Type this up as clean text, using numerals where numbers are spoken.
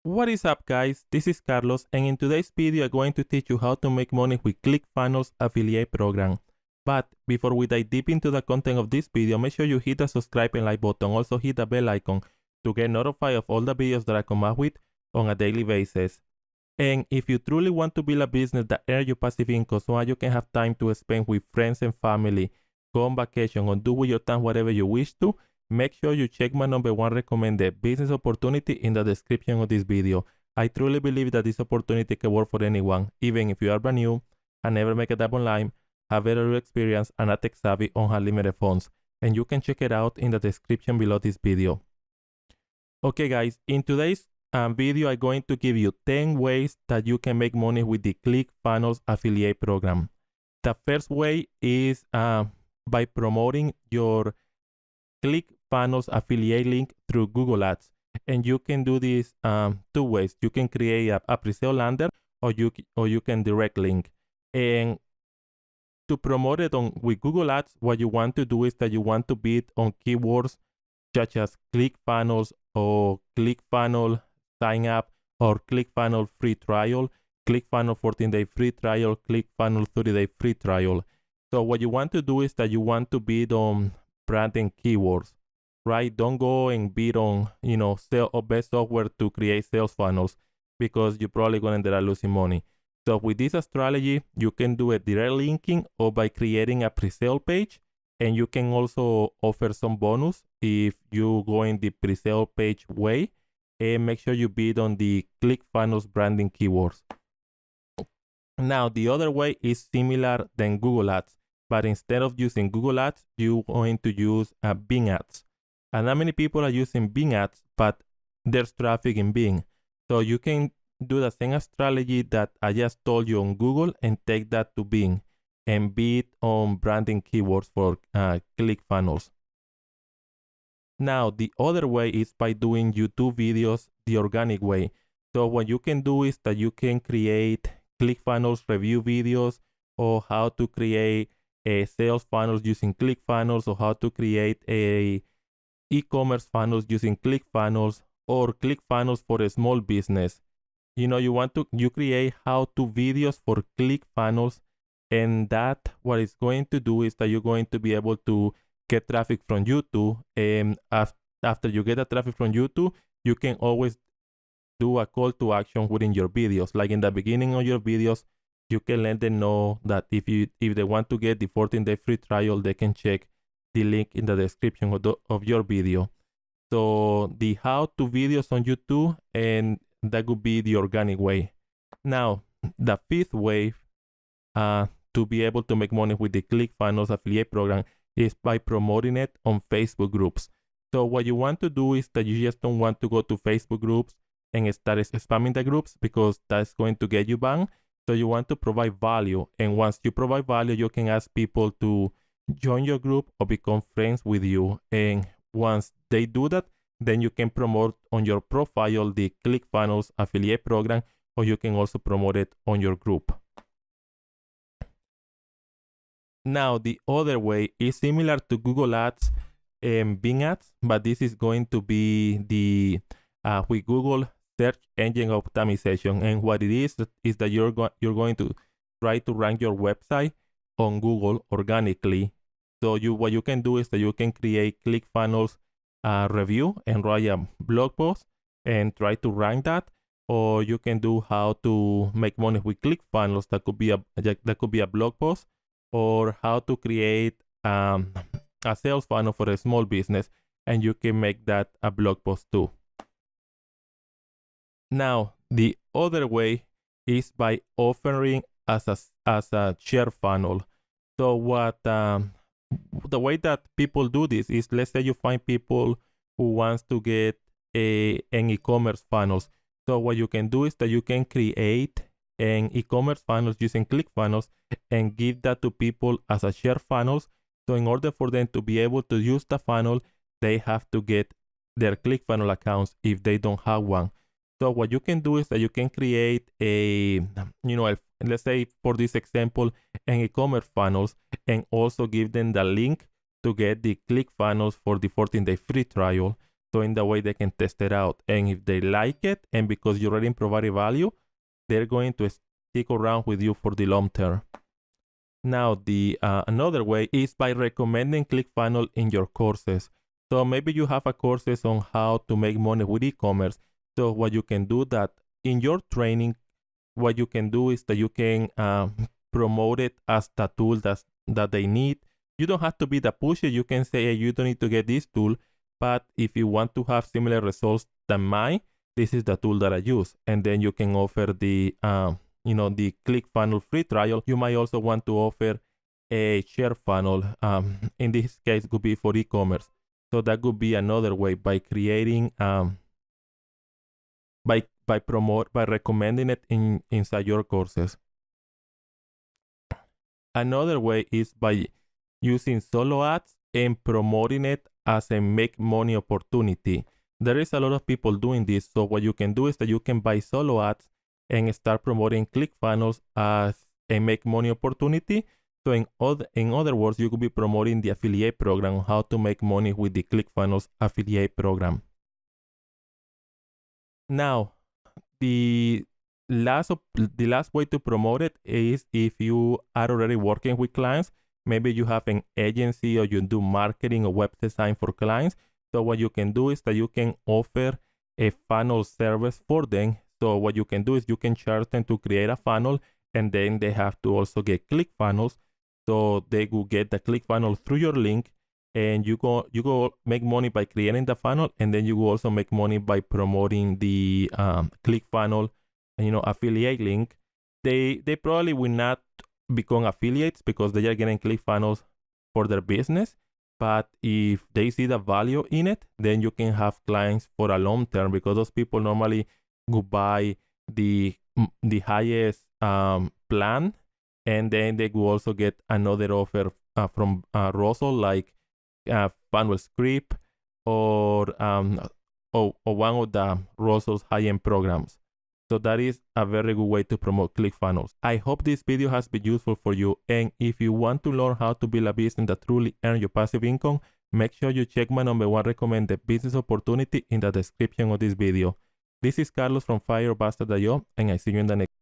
What is up, guys? This is Carlos, and in today's video I'm going to teach you how to make money with Clickfunnels affiliate program. But before we dive deep into the content of this video, make sure you hit the subscribe and like button. Also hit the bell icon to get notified of all the videos that I come up with on a daily basis. And if you truly want to build a business that earns you passive income so that you can have time to spend with friends and family, go on vacation, or do with your time whatever you wish to, make sure you check my #1 recommended business opportunity in the description of this video. I truly believe that this opportunity can work for anyone, even if you are brand new and never make a dab online, have very little experience, and are tech savvy on unlimited funds. And you can check it out in the description below this video. Okay guys, in today's video, I'm going to give you 10 ways that you can make money with the Clickfunnels affiliate program. The first way is by promoting your Clickfunnels affiliate link through Google Ads. And you can do this two ways. You can create a pre-sale lander, or you can direct link. And to promote it with Google Ads, what you want to do is that you want to bid on keywords such as Clickfunnels or ClickFunnels sign up, or ClickFunnels free trial, ClickFunnels 14-day free trial, ClickFunnels 30-day free trial. So what you want to do is that you want to bid on branding keywords, right? Don't go and bid on, sell or best software to create sales funnels, because you're probably going to end up losing money. So with this strategy, you can do it direct linking or by creating a pre-sale page. And you can also offer some bonus if you go in the pre-sale page way, and make sure you bid on the ClickFunnels branding keywords. Now, the other way is similar than Google Ads, but instead of using Google Ads, you're going to use Bing Ads. And not many people are using Bing Ads, but there's traffic in Bing. So you can do the same strategy that I just told you on Google and take that to Bing and bid on branding keywords for ClickFunnels. Now, the other way is by doing YouTube videos the organic way. So what you can do is that you can create ClickFunnels review videos, or how to create a sales funnels using ClickFunnels, or how to create a e-commerce funnels using ClickFunnels, or ClickFunnels for a small business. You create how-to videos for ClickFunnels. And that what it's going to do is that you're going to be able to get traffic from YouTube. And after you get the traffic from YouTube, you can always do a call to action within your videos. Like in the beginning of your videos, you can let them know that if they want to get the 14-day free trial, they can check the link in the description of your video. So the how-to videos on YouTube, and that would be the organic way. Now, the fifth way to be able to make money with the Clickfunnels affiliate program is by promoting it on Facebook groups. So what you want to do is that you just don't want to go to Facebook groups and start spamming the groups, because that's going to get you banned. So you want to provide value. And once you provide value, you can ask people to join your group or become friends with you. And once they do that, then you can promote on your profile the Clickfunnels affiliate program, or you can also promote it on your group. Now, the other way is similar to Google Ads and Bing Ads, but this is going to be the with Google search engine optimization. And what it is that you're going to try to rank your website on Google organically. So what you can do is that you can create ClickFunnels review and write a blog post and try to rank that. Or you can do how to make money with ClickFunnels. That could be a blog post, or how to create a sales funnel for a small business, and you can make that a blog post too. Now, the other way is by offering as a share funnel. So the way that people do this is, let's say you find people who wants to get an e-commerce funnels. So what you can do is that you can create an e-commerce funnels using ClickFunnels and give that to people as a share funnels. So in order for them to be able to use the funnel, they have to get their ClickFunnels accounts if they don't have one. So what you can do is that you can create let's say for this example, an e-commerce funnels, and also give them the link to get the ClickFunnels for the 14-day free trial. So in that way they can test it out. And if they like it, and because you already provided value, they're going to stick around with you for the long term. Now, the another way is by recommending ClickFunnels in your courses. So maybe you have a courses on how to make money with e-commerce. So what you can do that in your training, what you can do is that you can promote it as the tool that they need. You don't have to be the pusher. You can say, hey, you don't need to get this tool, but if you want to have similar results than mine, this is the tool that I use. And then you can offer the the ClickFunnels free trial. You might also want to offer a share funnel. In this case, could be for e-commerce. So that could be another way by creating, by recommending it inside your courses. Another way is by using solo ads and promoting it as a make money opportunity. There is a lot of people doing this. So what you can do is that you can buy solo ads and start promoting ClickFunnels as a make money opportunity. So in other words, you could be promoting the affiliate program, how to make money with the ClickFunnels affiliate program. Now, the last way to promote it is if you are already working with clients. Maybe you have an agency or you do marketing or web design for clients. So what you can do is that you can offer a funnel service for them. So what you can do is you can charge them to create a funnel, and then they have to also get ClickFunnels. So they will get the ClickFunnels through your link, and you go make money by creating the funnel, and then you will also make money by promoting the ClickFunnels, affiliate link. They probably will not become affiliates because they are getting ClickFunnels for their business. But if they see the value in it, then you can have clients for a long term, because those people normally go buy the highest plan, and then they will also get another offer from Russell, like funnel script or one of the Russell's high-end programs. So that is a very good way to promote ClickFunnels. I hope this video has been useful for you. And if you want to learn how to build a business that truly earns your passive income, make sure you check my #1 recommended business opportunity in the description of this video. This is Carlos from FireBuster.io, and I see you in the next